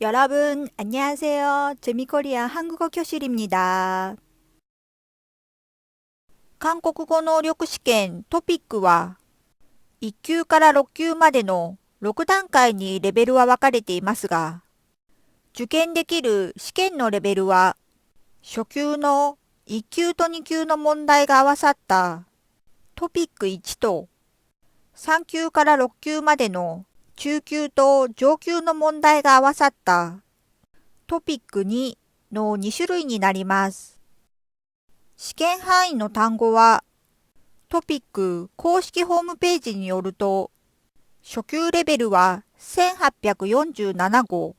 여러분, 안녕하세요. 재미코리아 한국어 교실입니다. 韓国語能力試験トピックは、1級から6級までの6段階にレベルは分かれていますが、受験できる試験のレベルは、初級の1級と2級の問題が合わさったトピック1と、3級から6級までの中級と上級の問題が合わさったトピック2の2種類になります。試験範囲の単語は、トピック公式ホームページによると、初級レベルは1847号、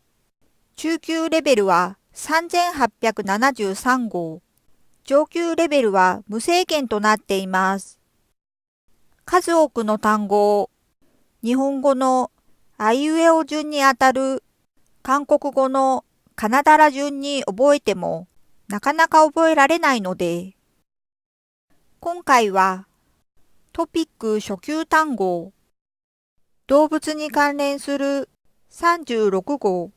中級レベルは3873号、上級レベルは無制限となっています。数多くの単語を日本語のあいうえお順にあたる韓国語のカナダラ順に覚えてもなかなか覚えられないので、今回はトピック初級単語、動物に関連する36号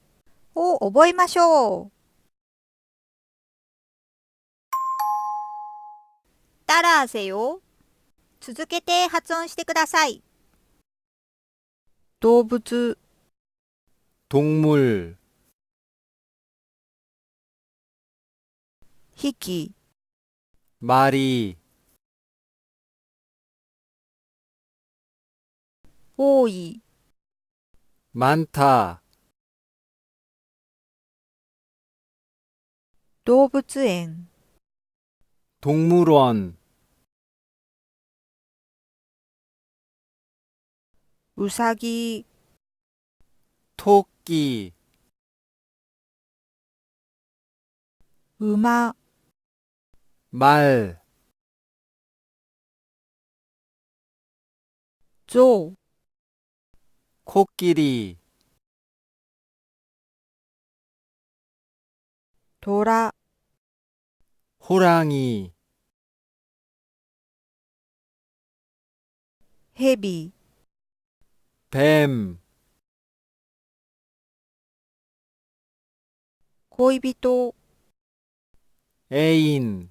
を覚えましょう。따라하세요。続けて発音してください。動物、동물, 匹、 말이, 多い、 많다, 動物園、 동물원, うさぎ、 토끼, 馬、 말, 象、 코끼리, 虎、 호랑이, 蛇、 뱀, 恋人、 애인,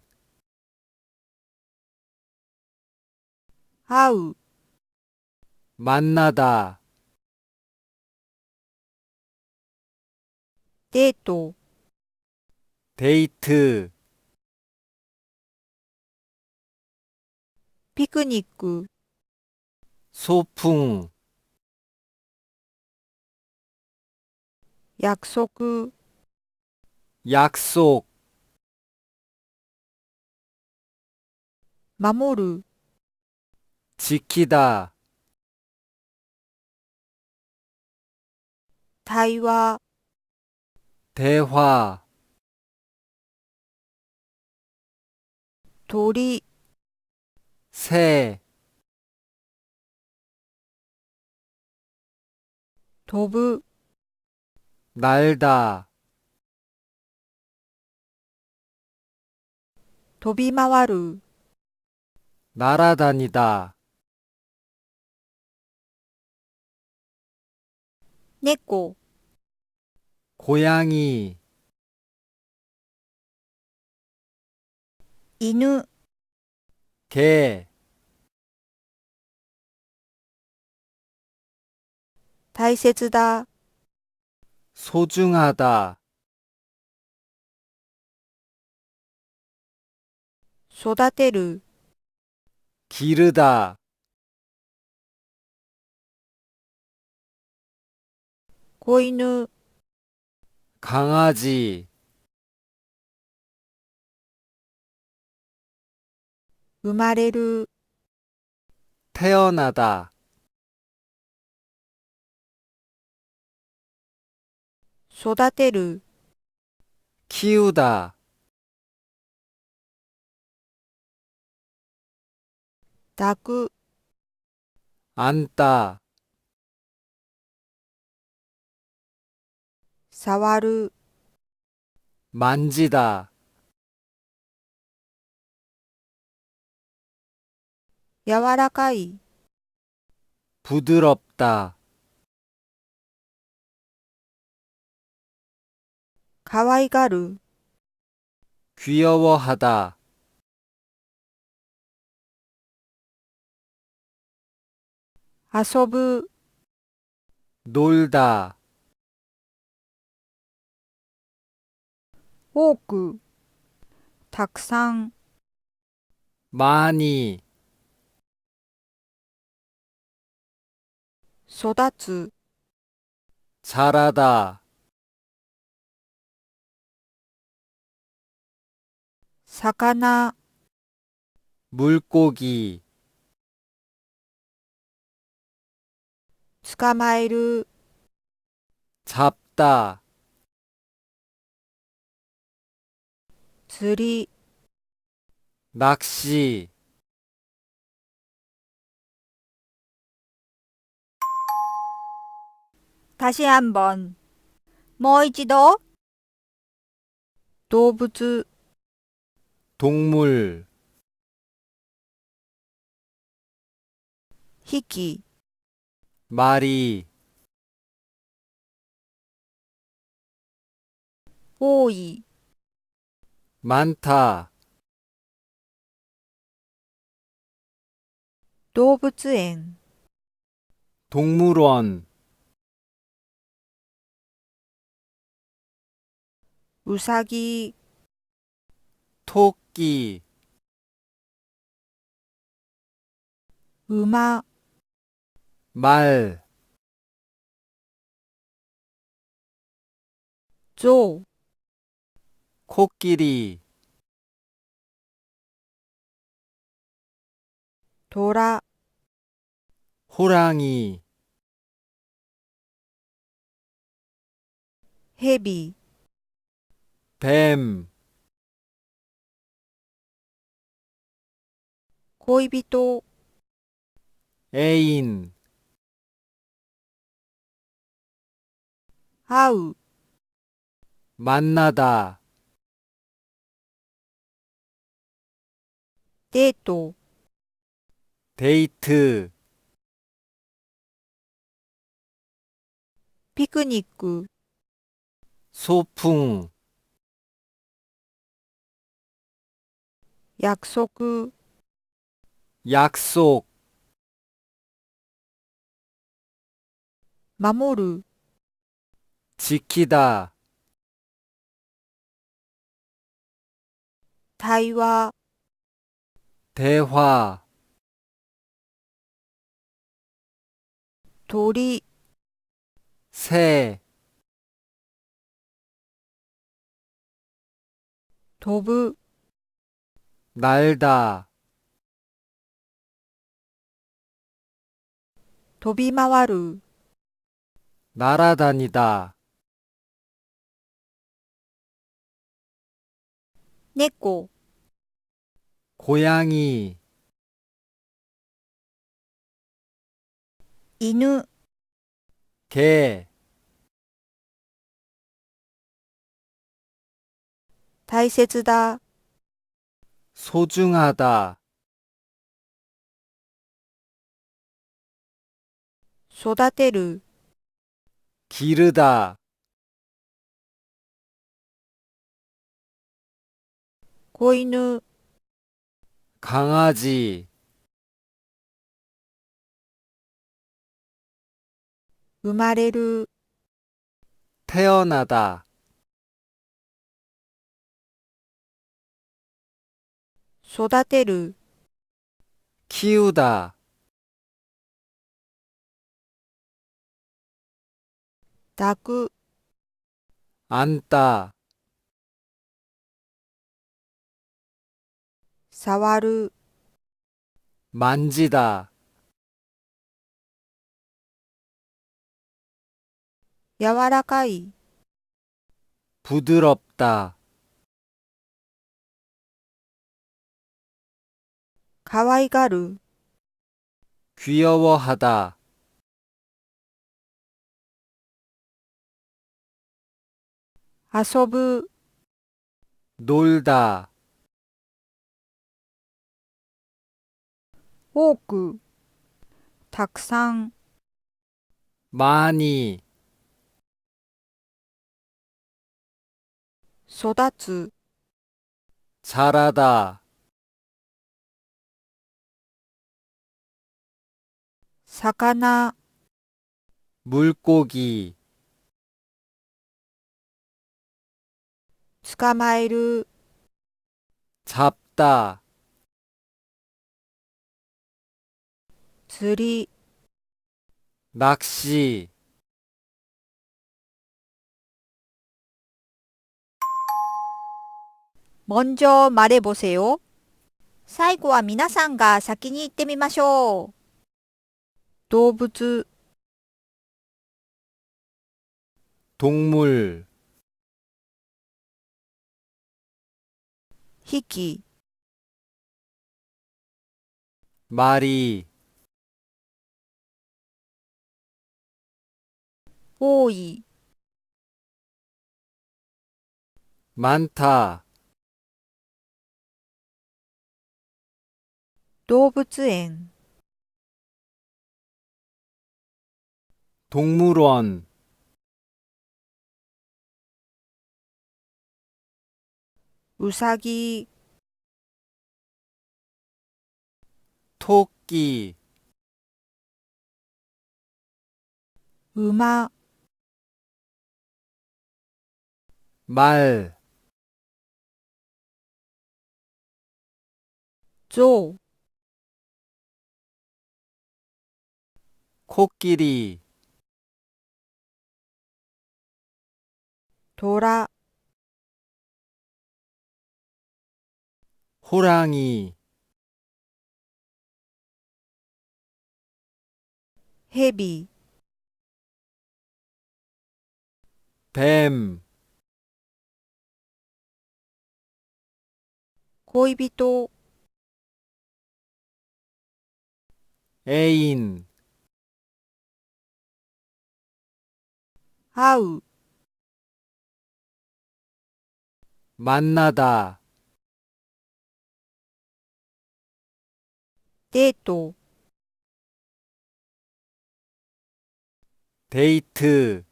会う、 만나다, デート、 데이트, ピクニック、 소풍, 約束、 약속, 守る、 지키다, 対話、 대화, 鳥、 새, 飛ぶ、 날다, 飛び回る、 날아다니다, 猫、 고양이, 犬、 개, 大切だ、 소중하다, 育てる、 기르다, 子犬、 강아지, 生まれる、 태어나다, 育てる、 키우다, 抱く、 안다, 触る、 만지다, 柔らかい、 부드럽다, 可愛がる、 귀여워하다, 遊ぶ、 놀다, 多く、たくさん、 많이, 育つ、 잘하다, 魚、 물고기, 捕まえる、 잡다, 釣り、 낚시. 다시 한번. もう一度。動物、 동물, 匹、 말이, 多い、 많다, 動物園、 동물원, うさぎ、 토끼, 馬、 말, 象、 코끼리, 虎、 호랑이, 蛇、 뱀, 恋人、 애인, 会う、 만나다, デート、 데이트, ピクニック、 소풍, 約束、 약속, 守る、 지키다, 対話、 대화, 鳥、 새, 飛ぶ、 날다, 飛び回る、 날아다니다, 猫、 고양이, 犬、 개, 大切だ、 소중하다, 育てる、 기르다, 子犬、 강아지, 生まれる、 태어나다, 育てる、 키우다, 抱く、 안다, 触る、 만지다, 柔らかい、 부드럽다, 可愛がる、 귀여워하다, 遊ぶ、 놀다, 多く、たくさん、 많이, 育つ、 자라다, 魚、 물고기, 捕まえる、 잡다, 釣り、 낚시, 먼저 말해보세요. 最後は皆さんが先に言ってみましょう。動物、 동물, 匹、 말이, 多い、 많다, 動物園、 동물원, うさぎ、 토끼, 馬、 말, 象、 코끼리, 虎、 호랑이, 蛇、 뱀, 恋人、 애인, 会う、 만나다, デート、 데이트,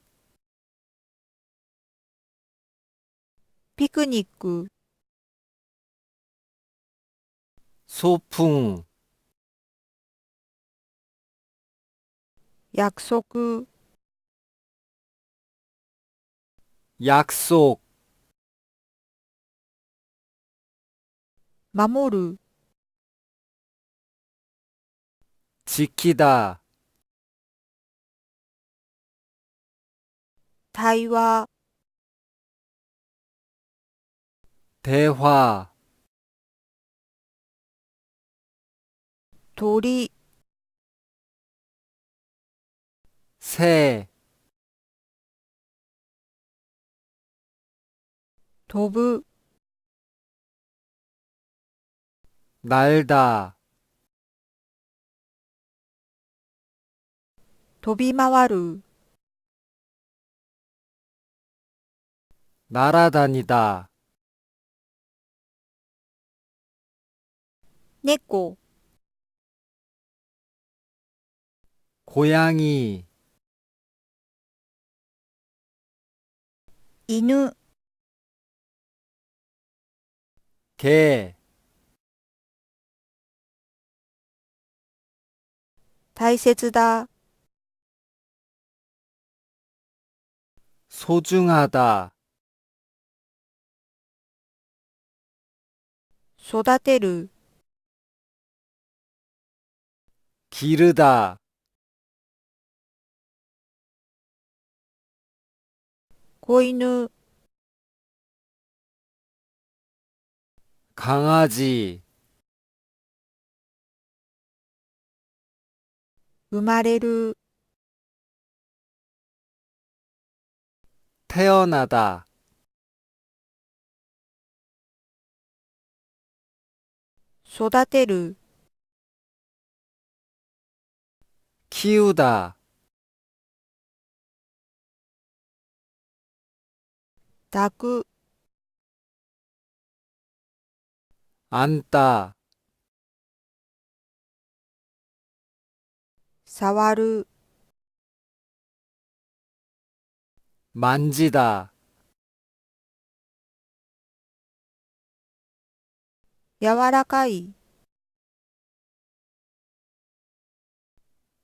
ピクニック、 소풍, 約束、 약속, 守る、 지키다, 対話、 대화, 鳥、 새, 飛ぶ、 날다, 飛び回る、 날아다니다, 猫、 고양이, 犬、 개, 大切だ、 소중하다, 育てる、 기르다, 子犬、 강아지, 生まれる、 태어나다, 育てる、 키우다, 抱く、 앉다, 触る、 만지다, 柔らかい、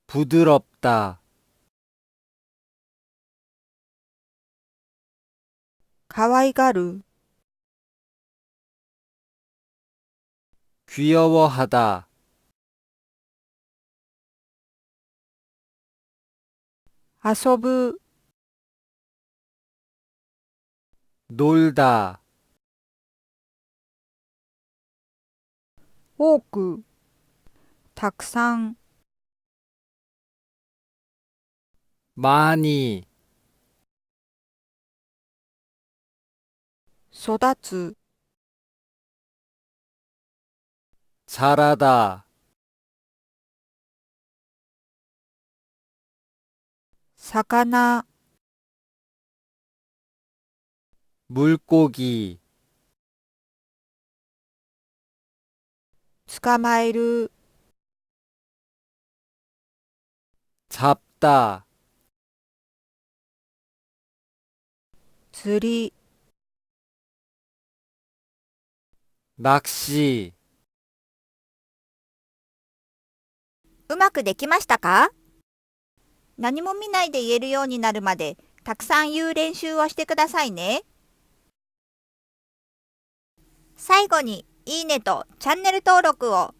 부드럽다, かわいがる、 귀여워하다, 遊ぶ、 놀다, 多く、たくさん、 많이, 育つ、 잘하다, 魚、 물고기, 捕まえる、 잡다, 釣り、 낚시, うまくできましたか？何も見ないで言えるようになるまでたくさん言う練習をしてくださいね。最後にいいねとチャンネル登録を。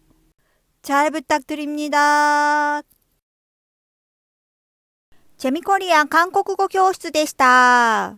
잘 부탁드립니다。チェミコリアン韓国語教室でした。